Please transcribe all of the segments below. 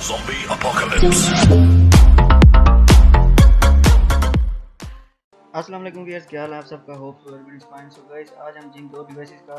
Zombie apocalypse. अस्सलाम वालेकुम viewers, क्या हाल है आप सबका। Hope so everyone is fine. So guys, आज हम जिन दो डिवाइसेस का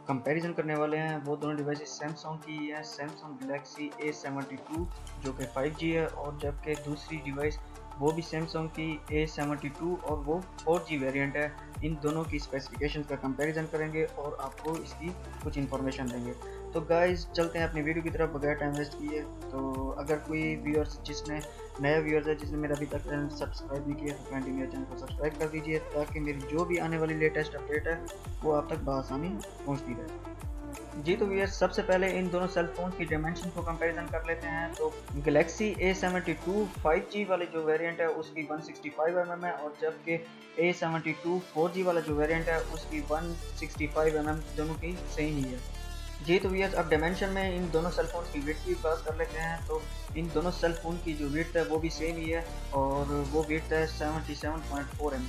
कंपैरिजन करने वाले हैं वो दोनों डिवाइसेस सैमसंग की है। सैमसंग गैलेक्सी A72 जो कि 5G है, और जबकि दूसरी डिवाइस वो भी सैमसंग की A72 और वो 4G वेरिएंट है। इन दोनों की स्पेसिफिकेशंस का कंपैरिजन करेंगे और आपको इसकी कुछ इन्फॉर्मेशन देंगे। तो गाइस, चलते हैं अपनी वीडियो की तरफ बगैर टाइम वेस्ट किए। तो अगर कोई व्यूअर्स जिसने नया व्यूअर्स है जिसने मेरा अभी तक चैनल सब्सक्राइब नहीं किया तो काइंडली मेरे चैनल को सब्सक्राइब कर दीजिए, ताकि मेरी जो भी आने वाली लेटेस्ट अपडेट है वो आप तक बआसानी पहुंचती रहे। जी तो व्यूअर्स, सबसे पहले इन दोनों सेल फोन की डायमेंशन को कंपैरिजन कर लेते हैं। तो गैलेक्सी A72 5G वाली जो वेरिएंट है उसकी 165 mm है, और जबकि A72 4G वाला जो वेरिएंट है उसकी 165 mm, दोनों की सेम ही है। जी तो भैया, अब डायमेंशन में इन दोनों सेल फोन की विड्थ की बात कर लेते हैं। तो इन दोनों सेल फोन की जो विड्थ है वो भी सेम ही है, और वो विड्थ है 77.4 mm।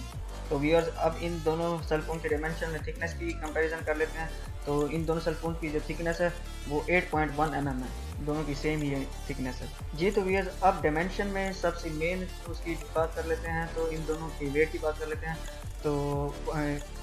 तो व्यूअर्स, अब इन दोनों सेल फोन के डायमेंशन में थिकनेस की कंपैरिजन कर लेते हैं। तो इन दोनों सेल फोन की जो थिकनेस है वो 8.1 mm है, दोनों की सेम ही थिकनेस है। जी तो व्यूअर्स, अब डायमेंशन में सबसे मेन उसकी बात कर लेते हैं। तो इन दोनों की वेट की बात कर लेते हैं। तो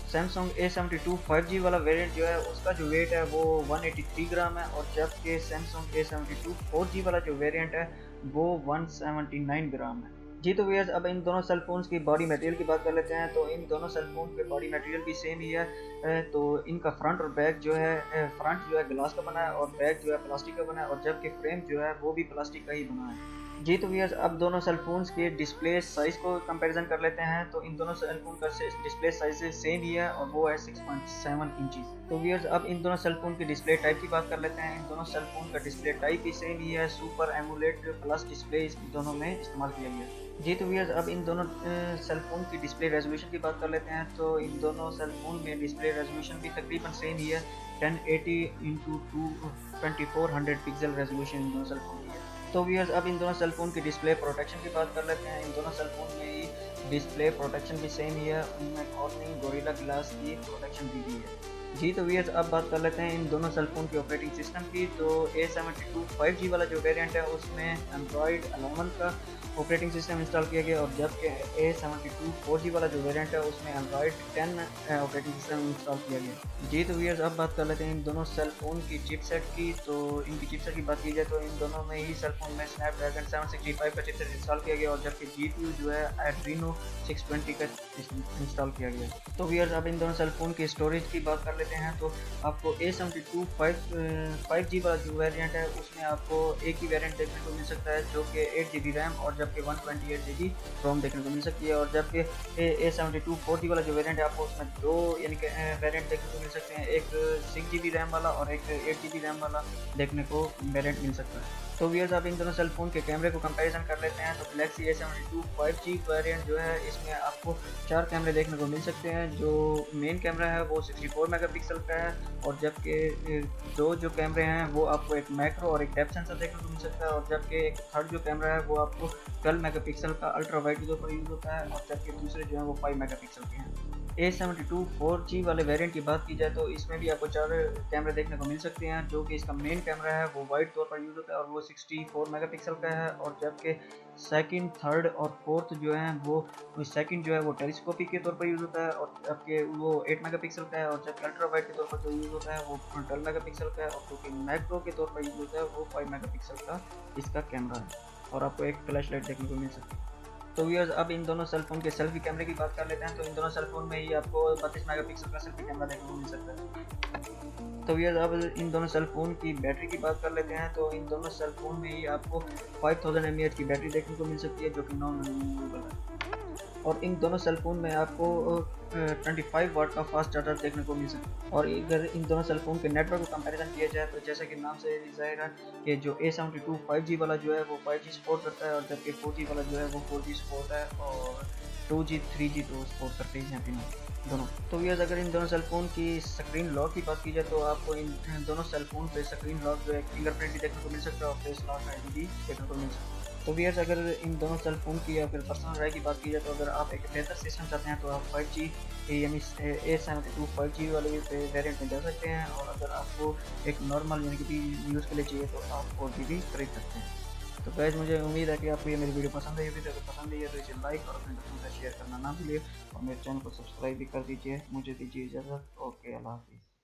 सैमसंग A72 5G वाला वेरिएंट जो है उसका जो वेट है वो 183 ग्राम है, और जबकि सैमसंग A72 4G वाला जो वेरिएंट है वो 179 ग्राम है। जी तो व्यूअर्स, अब इन दोनों सेल फोन्स की बॉडी मटेरियल की बात कर लेते हैं। तो इन दोनों सेल फोन के बॉडी मटेरियल भी सेम ही है। तो इनका फ्रंट और बैक जो है, फ्रंट जो है ग्लास का बना है और बैक जो है प्लास्टिक का बना है, और जबकि फ्रेम जो है वो भी प्लास्टिक का ही बना है। जी तो व्यूअर्स, अब दोनों सेल फोन्स के डिस्प्ले साइज को कंपैरिजन कर लेते हैं। तो इन दोनों सेल फोन का डिस्प्ले साइज सेम ही है, और वो है 6.7 इंचेस। तो व्यूअर्स, अब इन दोनों सेल फोन की डिस्प्ले टाइप की बात कर लेते हैं। इन दोनों सेल फोन का डिस्प्ले टाइप भी सेम ही है, सुपर एमोलेड प्लस डिस्प्ले इस दोनों में इस्तेमाल किया गया है। जी तो व्यूअर्स, अब इन दोनों सेल फोन की डिस्प्ले रेजोल्यूशन की बात कर लेते हैं। तो इन दोनों सेल फोन में डिस्प्ले रेजोल्यूशन भी तकरीबन सेम ही है, 1080 इंटू 2400 पिक्सल रेजोल्यूशन इन दोनों सेल फोन की है। तो व्यूअर्स, अब इन दोनों सेल फोन की डिस्प्ले प्रोटेक्शन की बात कर लेते हैं। इन दोनों सेल फोन में ही डिस्प्ले प्रोटेक्शन भी सेम ही है, उनमें कॉर्निंग गोरिल्ला ग्लास की प्रोटेक्शन भी है। जी तो व्यूअर्स, अब बात कर लेते हैं इन दोनों सेल फोन की ऑपरेटिंग सिस्टम की। तो A72 5G वाला जो वेरिएंट है उसमें एंड्रॉयड 11 का ऑपरेटिंग सिस्टम इंस्टॉल किया गया, और जबकि A72 4G वाला जो वेरिएंट है उसमें एंड्रॉयड 10 ऑपरेटिंग सिस्टम इंस्टॉल किया गया। जी तो व्यूअर्स, अब बात कर लेते हैं इन दोनों सेल फोन की चिपसेट की। तो इनकी चिपसेट की बात की जाए तो इन दोनों में ही सेल फोन में स्नैपड्रैगन 765 का चिपसेट इंस्टॉल किया गया, और जबकि GPU जो है एड्रीनो 620 का इंस्टॉल किया गया। तो व्यूअर्स, अब इन दोनों सेल फोन की स्टोरेज की बात कर लेते हैं। तो आपको A72 5G वाला जो वेरिएंट है उसमें आपको एक ही वेरिएंट देखने को मिल सकता है जो कि 8GB रैम और जबकि 128GB रोम देखने को मिल सकती है, और जबकि A72 4G वाला जो वेरिएंट है आपको उसमें दो यानी कि वेरिएंट देखने को मिल सकते हैं, एक 6GB रैम वाला और एक 8GB रैम वाला देखने को वेरिएंट मिल सकता है। तो व्यूअर्स, आप इन दोनों सेल फोन के कैमरे को कंपैरिजन कर लेते हैं। तो गैलेक्सी A72 5G वेरिएंट जो है इसमें आपको 4 कैमरे देखने को मिल सकते हैं। जो मेन कैमरा है वो 64 मेगापिक्सल का है, और जबकि दो जो कैमरे हैं वो आपको एक मैक्रो और एक डेप्थ सेंसर देखने को मिल सकता है, और जबकि एक थर्ड जो कैमरा है वो आपको 12 मेगापिक्सल का अल्ट्रा वाइड के तौर पर यूज़ होता है, और जबकि दूसरे जो है वो 5 मेगापिक्सल के हैं। A72 4G वाले वेरिएंट की बात की जाए तो इसमें भी आपको 4 कैमरे देखने को मिल सकते हैं। जो कि इसका मेन कैमरा है वो वाइड तौर पर यूज़ होता है और वो 64 मेगापिक्सल का है, और जबकि सेकंड, थर्ड और फोर्थ जो है वो सेकंड जो है वो टेलीस्कोपिक के तौर पर यूज़ होता है, और जबकि वो 8 मेगापिक्सल का है, और जबकि अल्ट्रा वाइड के तौर पर जो यूज़ होता है वो 12 मेगापिक्सल का है, और जो कि मैक्रो के तौर पर यूज़ होता है वो 5 मेगापिक्सल का इसका कैमरा है, और आपको एक फ्लैश लाइट देखने को मिल सकती है। तो व्यूअर्स, अब इन दोनों सेल फोन के सेल्फी कैमरे की बात कर लेते हैं। तो इन दोनों सेल फोन में ही आपको 32 मेगापिक्सल का सेल्फी कैमरा देखने को मिल सकता है। तो व्यूअर्स, अब इन दोनों सेल फोन की बैटरी की बात कर लेते हैं। तो इन दोनों सेल फोन में ही आपको 5000 mAh की बैटरी देखने को मिल सकती है, जो कि नॉन रिमूवेबल है, और इन दोनों सेल फोन में आपको 25 वाट का फास्ट चार्जर देखने को मिल सकता है। और अगर इन दोनों सेल फोन के नेटवर्क को कंपैरिजन किया जाए तो जैसा कि नाम से जाहिर है कि जो A72 5G वाला जो है वो 5G सपोर्ट करता है, और जबकि 4G वाला जो है वो 4G सपोर्ट है, और 2G 3G तो सपोर्ट करते ही हैं तीनों दोनों। तो व्यूअर्स, अगर इन दोनों सेल फोन की स्क्रीन लॉक की बात की जाए तो आपको इन दोनों सेल फोन पे स्क्रीन लॉक जो है फिंगरप्रिंट भी देखने को मिल सकता है, और फेस लॉक ID भी देखने को मिल सकता है। तो व्यूअर्स, अगर इन दोनों सेल फोन की या फिर पर्सनल राय की बात की जाए तो अगर आप एक बेहतर सिस्टम चाहते हैं तो आप 5G यानी A72 5G वाले वेरिएंट में जा सकते हैं, और अगर आपको एक नॉर्मल यानी कि यूज़ के लिए चाहिए तो आप 4G भी खरीद सकते हैं। तो गाइस मुझे उम्मीद है कि आपको ये मेरी वीडियो पसंद आई होगी, तो अगर पसंद आई है तो इसे लाइक और अपने दोस्तों के साथ शेयर करना ना भूलिए और मेरे चैनल को सब्सक्राइब भी कर दीजिए। मुझे दीजिए इजाज़त। ओके, अल्लाह हाफिज़।